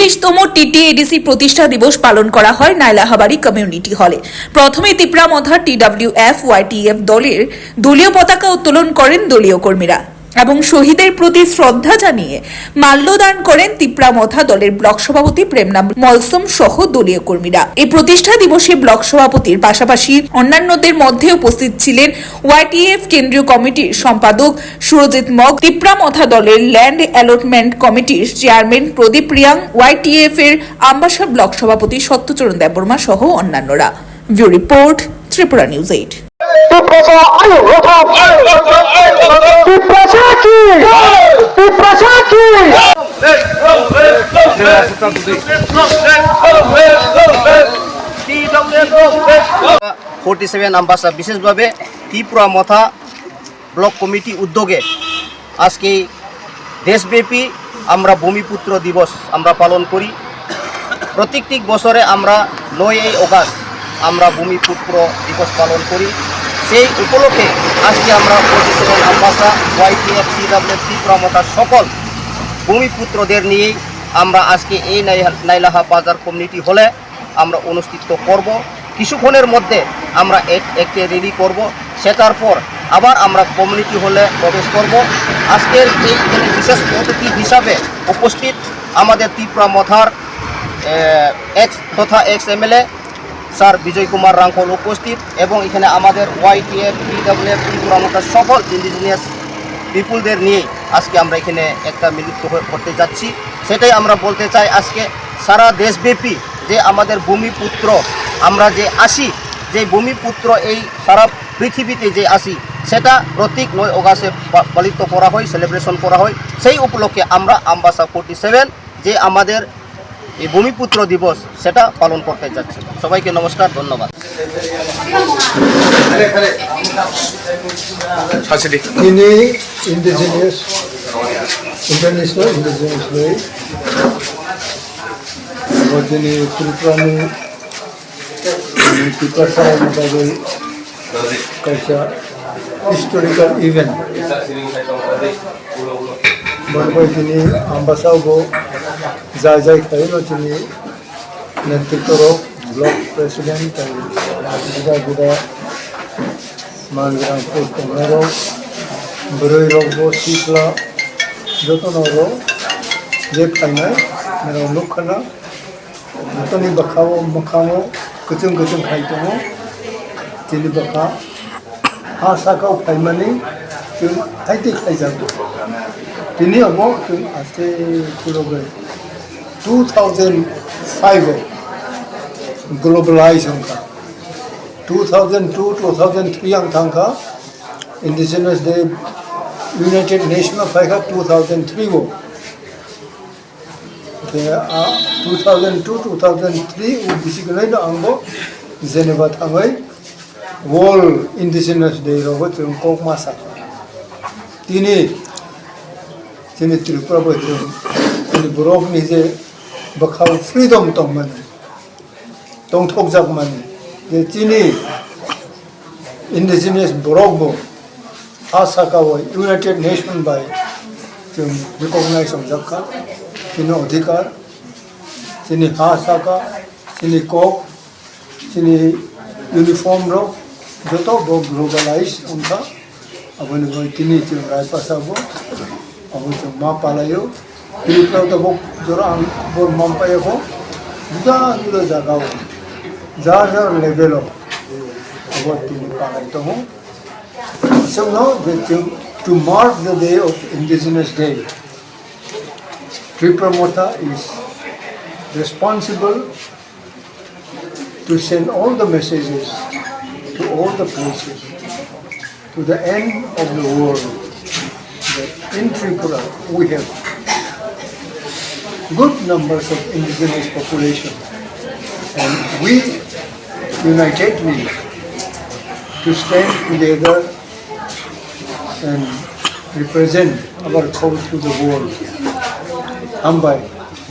৪৬তম TTADC প্রতিষ্ঠা দিবস পালন করা হয় নাইলাহাবাড়ি কমিউনিটি হলে। প্রথমে তিপ্রামথা TWF YTF দলের দলীয় পতাকা উত্তোলন করেন দলীয় কর্মীরা এবং শহীদের প্রতি শ্রদ্ধা জানিয়ে মাল্যদান করেন তিপ্রামথা দলের ব্লক সভাপতি প্রেমনাম মলসম সহ দলীয় কর্মীরা। এই প্রতিষ্ঠা দিবসে ব্লক সভাপতির পাশাপাশি অন্যান্যদের মধ্যে উপস্থিত ছিলেন YTF কেন্দ্রীয় কমিটির সম্পাদক সুরজিৎ মগ, তিপ্রামথা দলের ল্যান্ড অ্যালটমেন্ট কমিটির চেয়ারম্যান প্রদীপ রিয়াং, YTF এর আম্বাসা ব্লক সভাপতি সত্যচরণ দেববর্মা সহ অন্যান্যরা। View report, Tripura news 8। Ambassa বিশেষভাবে তিপ্রামথা ব্লক কমিটি উদ্যোগে আজকে দেশব্যাপী আমরা ভূমিপুত্র দিবস আমরা পালন করি। প্রত্যেকটি বছরে আমরা 9 অগাস্ট আমরা ভূমিপুত্র দিবস পালন করি। সেই উপলক্ষে আজকে আমরা আম্বাসা YTF TWF তিপ্রামথা সকল ভূমিপুত্রদের নিয়েই আমরা আজকে এই নাইলাহা বাজার কমিউনিটি হলে আমরা অনুষ্ঠিত করব। কিছুক্ষণের মধ্যে আমরা একটি রেলি করব, সেটার পর আবার আমরা কমিউনিটি হলে প্রবেশ করব। আজকের এই বিশেষ অতিথি হিসাবে উপস্থিত আমাদের তিপ্রামথার এক্স তথা MLA স্যার বিজয় কুমার রাঙ্কল উপস্থিত, এবং এখানে আমাদের YTF TWF তিপ্রামথার সকল ইন্ডিজিনিয়াস পিপুলদের নিয়ে আজকে আমরা এখানে একটা মিলিত করতে যাচ্ছি। সেটাই আমরা বলতে চাই, আজকে সারা দেশব্যাপী যে আমাদের ভূমিপুত্র আমরা যে আসি, যে ভূমিপুত্র এই সারা পৃথিবীতে যে আসি, সেটা প্রত্যেক 9 অগাস্টে পালিত করা হয়, সেলিব্রেশন করা হয়। সেই উপলক্ষে আমরা আম্বাসা 47 যে আমাদের এই ভূমিপুত্র দিবস সেটা পালন করতে যাচ্ছি। সবাইকে নমস্কার, ধন্যবাদ। তিনি ইন্ডিজিনিয়াস ইন্টারন্যাশনাল ইন্ডিজিনিয়াস ডে তিনি ত্রিপুরানি पिपरसा मोटाबल कैसा हिस्टोरिकल इवेंट बरबाय दिनै आम्बासावबो जाय खायो दिनै नेतृत्व ब्लक प्रेसिडेंट गुदा मानग्रा पोस्ट दंनायाव ब्रै रावबो सिख्ला जतनावबो जे फायनाय मेराव लुखाना जतनि बाखाव मोखाङाव गोजों हाय दङ। दिनै बाखा हा साखाव फायमानै जों थाइते खायजागौ दिनै अबाव जों आस्ते खुलबाय 2005 ग्लोबलाइज होंखा 2002-2003 आं थांखा इंडिजिनियस डे यूनाइटेड नेशन फायखा 2003 वो 2002-2003 बिसिगोनायनो आंबो जेनेबा थाङै वर्ल्ड इंडिजिनियस डे रावबो जों कक मासा दिनै जोंनि त्रिपुराबो जोंनि बर'फोरनि जे बाखाव फ्रिडम दंमोन दंथ'जागौमोन जे दिनै इंडिजिनियस बर'बो आसाकावै यूनाइटेड नेशन बाय जों रिकगनाइज हमजाखा जोंनि अधिकार जोंनि हा साका जोंनि कक जोंनि यूनिफॉर्म रो जत ग्लोबलाइज उनका अब दिनै जों रायपासाबो अब जों मा पालायो दिनैफ्राव दा जरा आं बर मामपायाखौ जुदा जुदा जागाव जार लेभेलाव अब दिनै पालाय दङ। जोंनाव to mark the day of Indigenous Day, Tripramotha is responsible to send all the messages to all the places, to the end of the world, that in Tripura we have good numbers of indigenous population, and we unitedly to stand together and represent our cause to the world. Ambai.